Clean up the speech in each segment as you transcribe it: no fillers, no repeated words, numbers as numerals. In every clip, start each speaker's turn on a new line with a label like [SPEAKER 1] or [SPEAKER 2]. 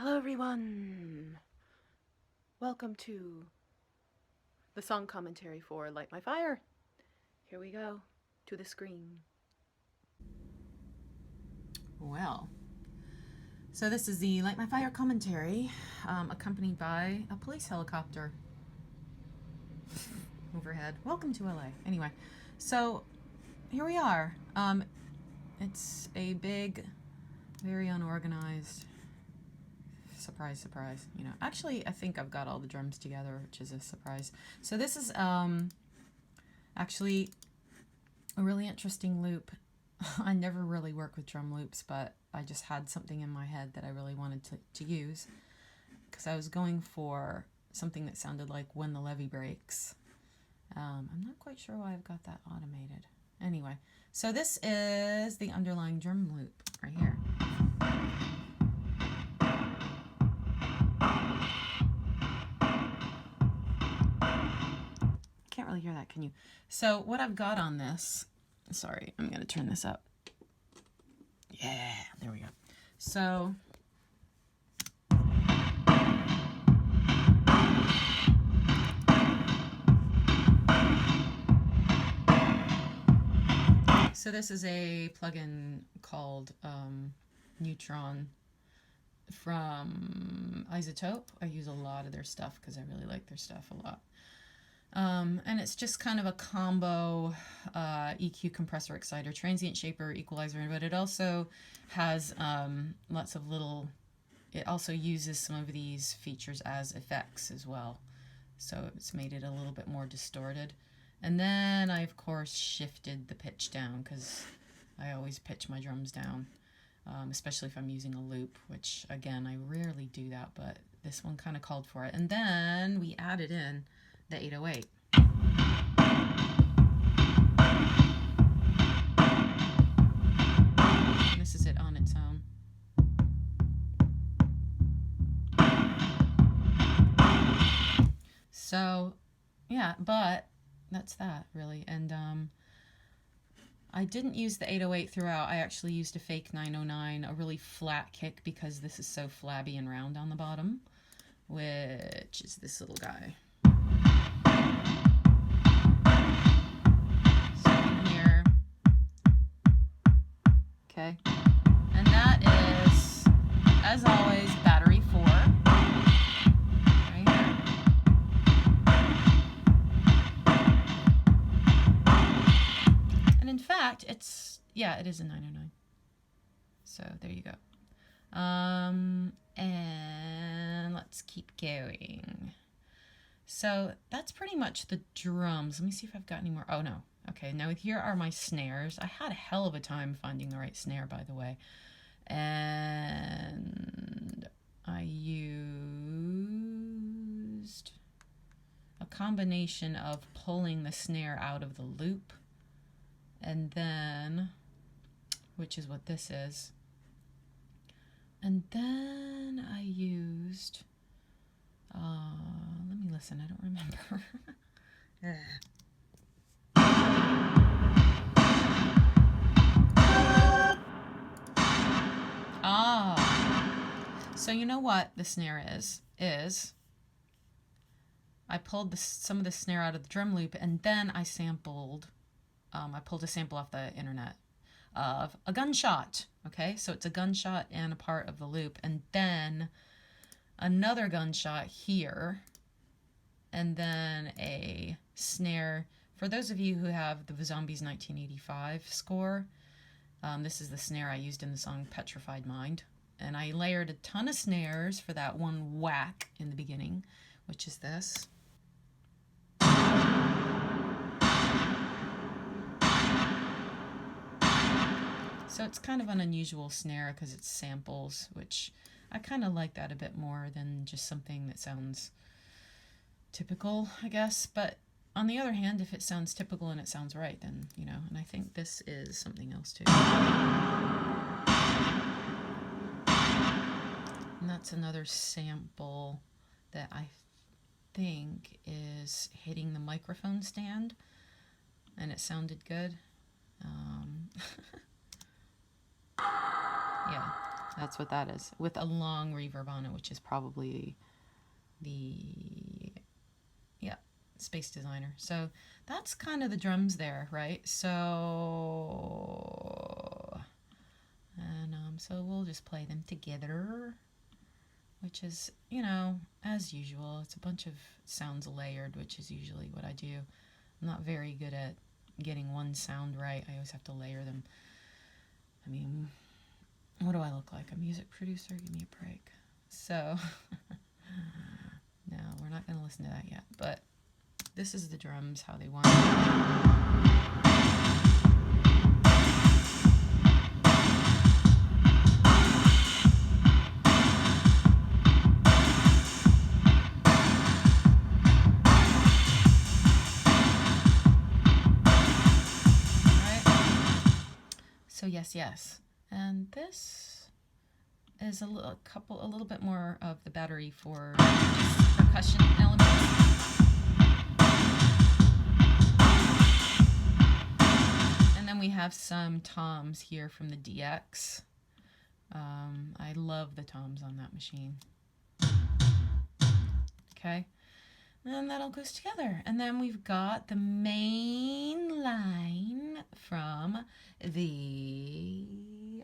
[SPEAKER 1] Hello everyone! Welcome to the song commentary for Light My Fire. Here we go, to the screen.
[SPEAKER 2] Well, so this is the Light My Fire commentary, accompanied by a police helicopter overhead. Welcome to LA. Anyway, so here we are. It's a big, very unorganized, surprise, surprise, you know. Actually, I think I've got all the drums together, which is a surprise. So this is actually a really interesting loop. I never really work with drum loops, but I just had something in my head that I really wanted to use, because I was going for something that sounded like When the Levee Breaks. I'm not quite sure why I've got that automated. Anyway, so this is the underlying drum loop right here. Can't really hear that, can you? So what I've got on this, sorry, I'm going to turn this up. Yeah, there we go. So this is a plugin called Neutron from iZotope. I use a lot of their stuff because I really like their stuff a lot. And it's just kind of a combo EQ, compressor, exciter, transient shaper, equalizer, but it also has lots of little, it also uses some of these features as effects as well. So it's made it a little bit more distorted. And then I, of course, shifted the pitch down because I always pitch my drums down, especially if I'm using a loop, which, again, I rarely do that, but this one kind of called for it. And then we added in the 808. And this is it on its own. So, yeah, but that's that, really. And I didn't use the 808 throughout. I actually used a fake 909, a really flat kick, because this is so flabby and round on the bottom, which is this little guy. So in here, okay, and that is, as always, battery 4. In fact, it's, yeah, it is a 909. So there you go. And let's keep going. So that's pretty much the drums. Let me see if I've got any more. Oh, no. Okay, now here are my snares. I had a hell of a time finding the right snare, by the way. And I used a combination of pulling the snare out of the loop, and then, which is what this is, and then I used, let me listen, I don't remember. So you know what the snare is I pulled some of the snare out of the drum loop, and then I sampled, I pulled a sample off the internet of a gunshot. Okay, so it's a gunshot and a part of the loop, and then another gunshot here, and then a snare. For those of you who have the Zombies 1985 score, this is the snare I used in the song Petrified Mind. And I layered a ton of snares for that one whack in the beginning, which is this. So it's kind of an unusual snare because it's samples, which I kind of like that a bit more than just something that sounds typical, I guess. But on the other hand, if it sounds typical and it sounds right, then, you know, and I think this is something else too. And that's another sample that I think is hitting the microphone stand, and it sounded good. Yeah. That's what that is, with a long reverb on it, which is probably the, yeah, Space Designer. So that's kind of the drums there, right? So, and so we'll just play them together, which is, you know, as usual, it's a bunch of sounds layered, which is usually what I do. I'm not very good at getting one sound right. I always have to layer them. I mean, what do I look like? A music producer? Give me a break. So, no, we're not going to listen to that yet. But this is the drums, how they want it. So yes. And this is a little bit more of the battery for percussion elements. And then we have some toms here from the DX. I love the toms on that machine. Okay. And that all goes together. And then we've got the main line from the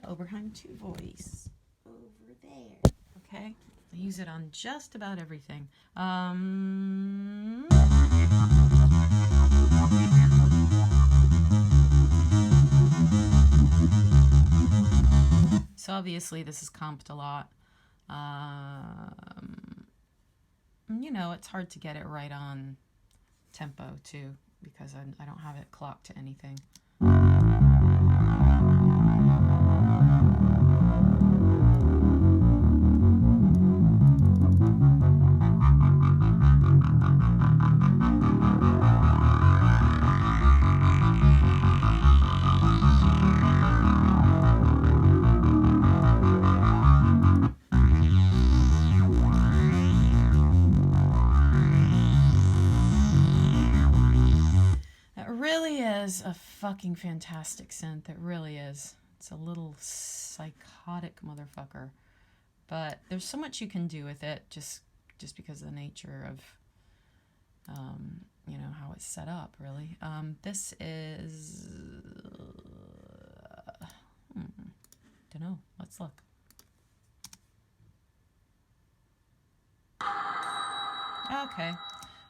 [SPEAKER 2] Oberheim 2 voice over there. Okay? I use it on just about everything. So obviously this is comped a lot. You know, it's hard to get it right on tempo too, because I don't have it clocked to anything. A fucking fantastic synth. It really is. It's a little psychotic motherfucker, but there's so much you can do with it just because of the nature of you know, how it's set up, really. This is don't know, let's look. Okay.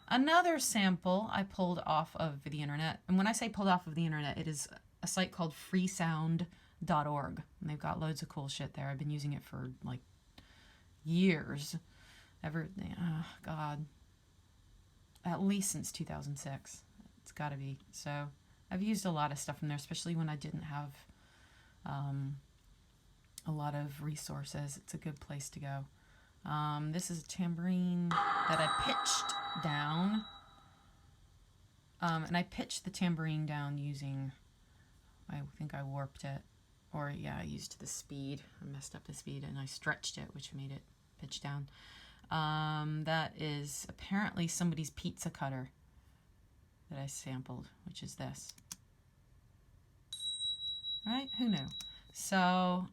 [SPEAKER 2] Another sample I pulled off of the internet. And when I say pulled off of the internet, it is a site called freesound.org. And they've got loads of cool shit there. I've been using it for like years. God. At least since 2006. It's got to be. So I've used a lot of stuff from there, especially when I didn't have a lot of resources. It's a good place to go. This is a tambourine that I pitched down. And I pitched the tambourine down using, I think I warped it. Or yeah, I used the speed. I messed up the speed and I stretched it, which made it pitch down. That is apparently somebody's pizza cutter that I sampled, which is this. Right? Who knew? So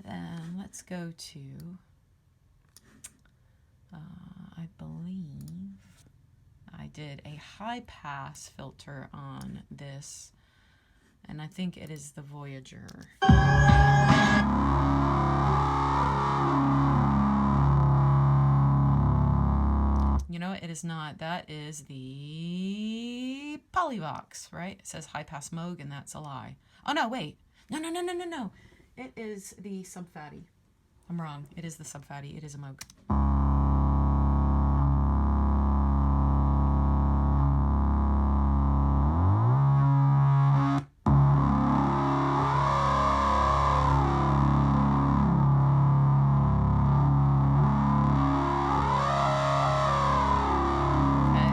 [SPEAKER 2] then let's go to, I believe I did a high pass filter on this, and I think it is the Voyager. You know, it is not. That is the Polyvox, right? It says high pass Moog, and that's a lie. Oh no, wait. No. It is the Subfatty. I'm wrong. It is the Subfatty. It is a Moog. Okay.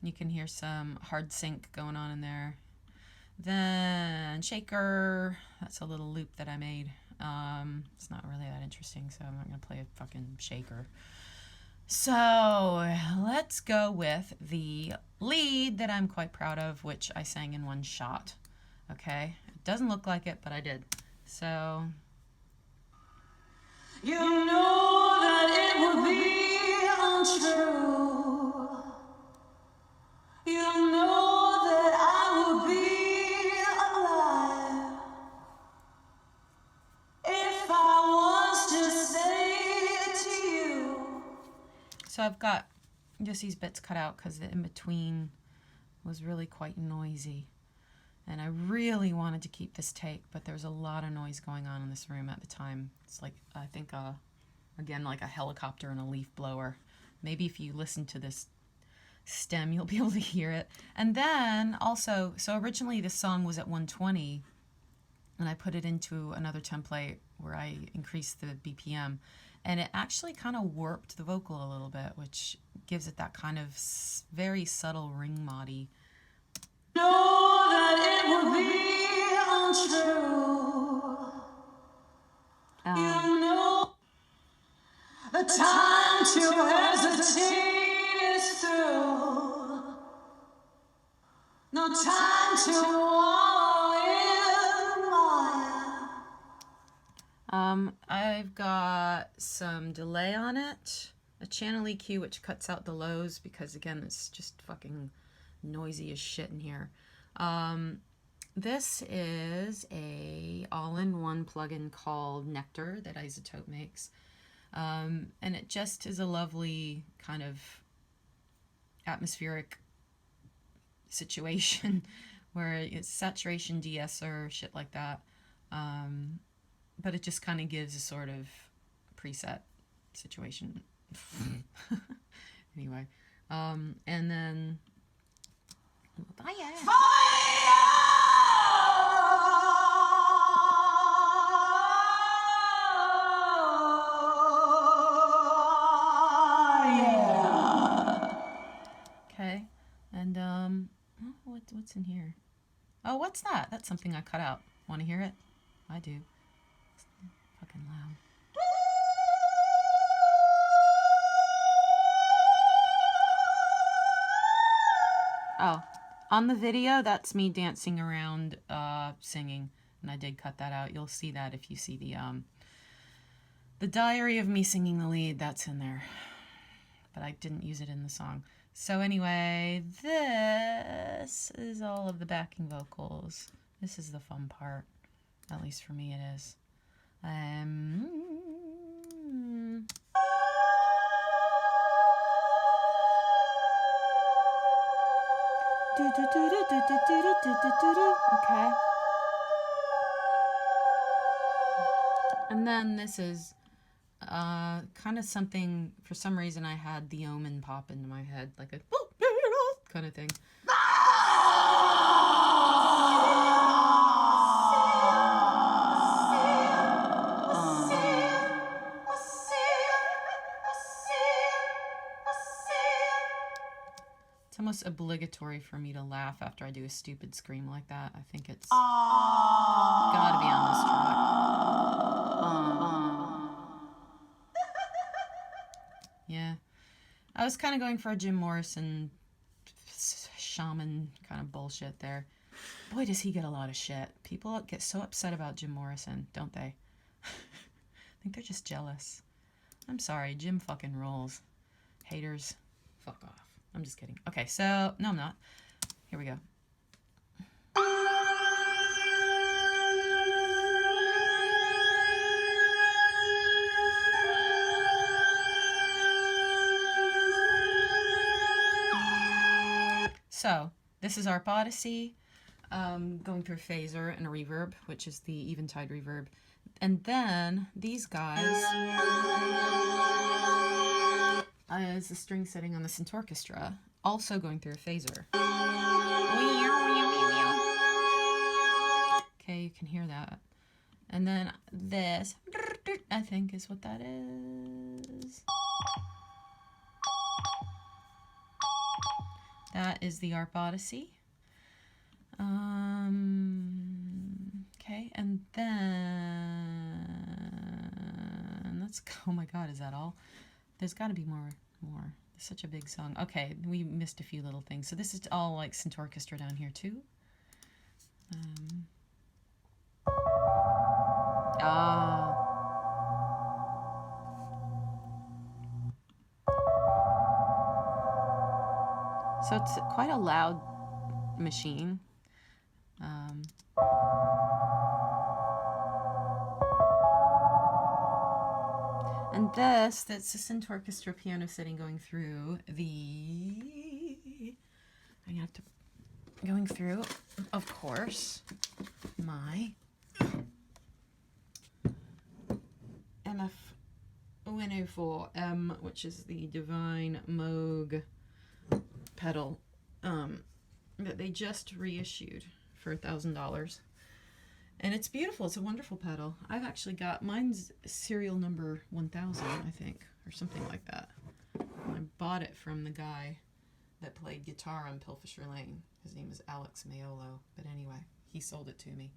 [SPEAKER 2] You can hear some hard sync going on in there. Then shaker, that's a little loop that I made. It's not really that interesting, so I'm not going to play a fucking shaker. So let's go with the lead that I'm quite proud of, which I sang in one shot. Okay, it doesn't look like it, but I did. So So I've got just these bits cut out because the in-between was really quite noisy. And I really wanted to keep this take, but there was a lot of noise going on in this room at the time. It's like, I think, again, like a helicopter and a leaf blower. Maybe if you listen to this stem, you'll be able to hear it. And then also, so originally this song was at 120, and I put it into another template where I increased the BPM. And it actually kind of warped the vocal a little bit, which gives it that kind of very subtle ring moddy. Know that it would be untrue. You know the time to hesitate is through. No time to wallow in Maya. I've got some delay on it, a channel EQ which cuts out the lows because again it's just fucking noisy as shit in here. This is a all-in-one plugin called Nectar that iZotope makes, and it just is a lovely kind of atmospheric situation where it's saturation de-esser, shit like that, but it just kind of gives a sort of preset situation. Anyway, and then fire! Okay, and what's in here? Oh, what's that? That's something I cut out. Want to hear it? I do. It's fucking loud. Oh, on the video, that's me dancing around, singing, and I did cut that out. You'll see that if you see the diary of me singing the lead. That's in there, but I didn't use it in the song. So anyway, this is all of the backing vocals. This is the fun part, at least for me it is. Okay. And then this is kind of something, for some reason I had The Omen pop into my head, like a kind of thing. It's almost obligatory for me to laugh after I do a stupid scream like that. I think it's gotta be on this track. Yeah. I was kind of going for a Jim Morrison shaman kind of bullshit there. Boy, does he get a lot of shit. People get so upset about Jim Morrison, don't they? I think they're just jealous. I'm sorry, Jim fucking rules. Haters, fuck off. I'm just kidding. Okay, so, no I'm not. Here we go. So, this is Arp Odyssey, going through a phaser and a reverb, which is the Eventide reverb. And then, these guys is the string setting on the Synthorchestra, also going through a phaser. Okay, you can hear that. And then this, I think, is what that is. That is the Arp Odyssey. Okay, and then let's go. Oh my God, is that all? There's got to be more. It's such a big song. Okay, we missed a few little things. So this is all like Synthorchestra down here too. So it's quite a loud machine. And that's the Synthorchestra piano setting going through the... I have to... Going through, of course, my MF-104M, which is the Divine Moog pedal that they just reissued for $1,000. And it's beautiful. It's a wonderful pedal. I've actually got, mine's serial number 1000, I think, or something like that. And I bought it from the guy that played guitar on Pilfisher Lane. His name is Alex Maiolo. But anyway, he sold it to me.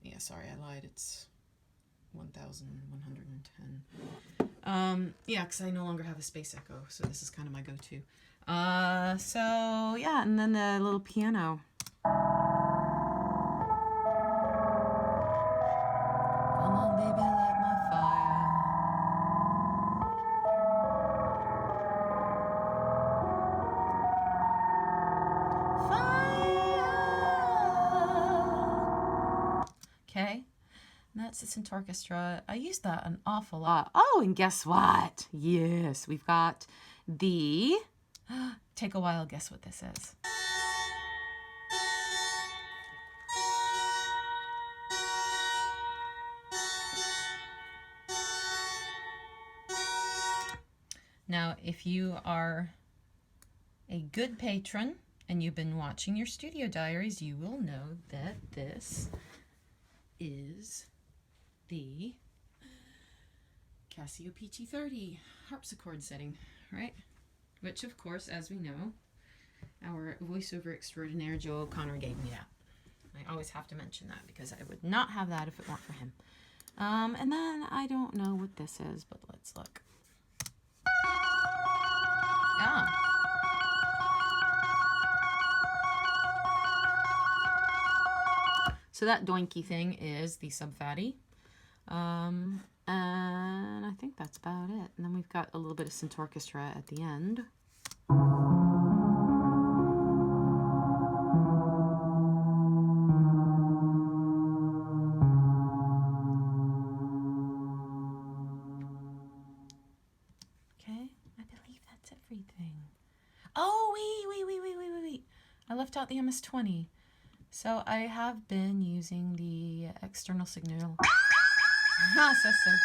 [SPEAKER 2] Yeah, sorry, I lied. It's 1110. Yeah, because I no longer have a Space Echo, so this is kind of my go-to. So, yeah, and then the little piano. Come on, baby, light my fire. Fire! Okay, and that's the Synthorchestra. I use that an awful lot. Oh, and guess what? Yes, we've got the... Take a while, guess what this is. Now, if you are a good patron and you've been watching your studio diaries, you will know that this is the Casio PT30 harpsichord setting, right? Which, of course, as we know, our voiceover extraordinaire Joe O'Connor gave me that. I always have to mention that because I would not have that if it weren't for him. And then I don't know what this is, but let's look. Yeah. So that doinky thing is the Subfatti. And I think that's about it. And then we've got a little bit of Synthorchestra at the end. Okay, I believe that's everything. Oh, wait. I left out the MS-20. So I have been using the external signal. Processor.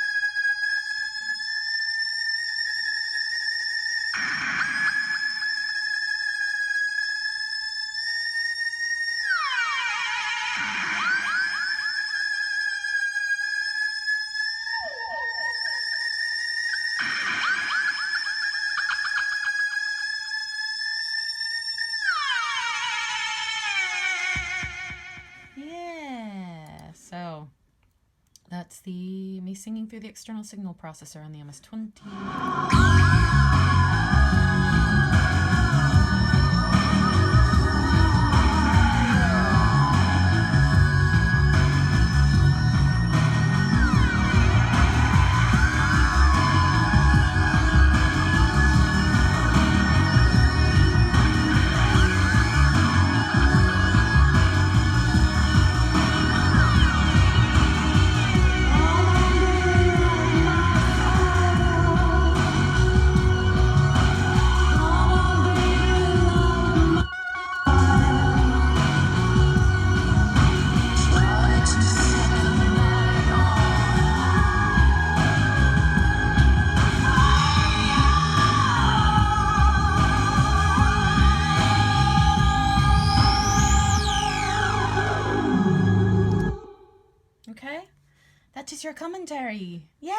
[SPEAKER 2] Yeah, so that's me singing through the external signal processor on the MS-20. Okay, that is your commentary. Yay!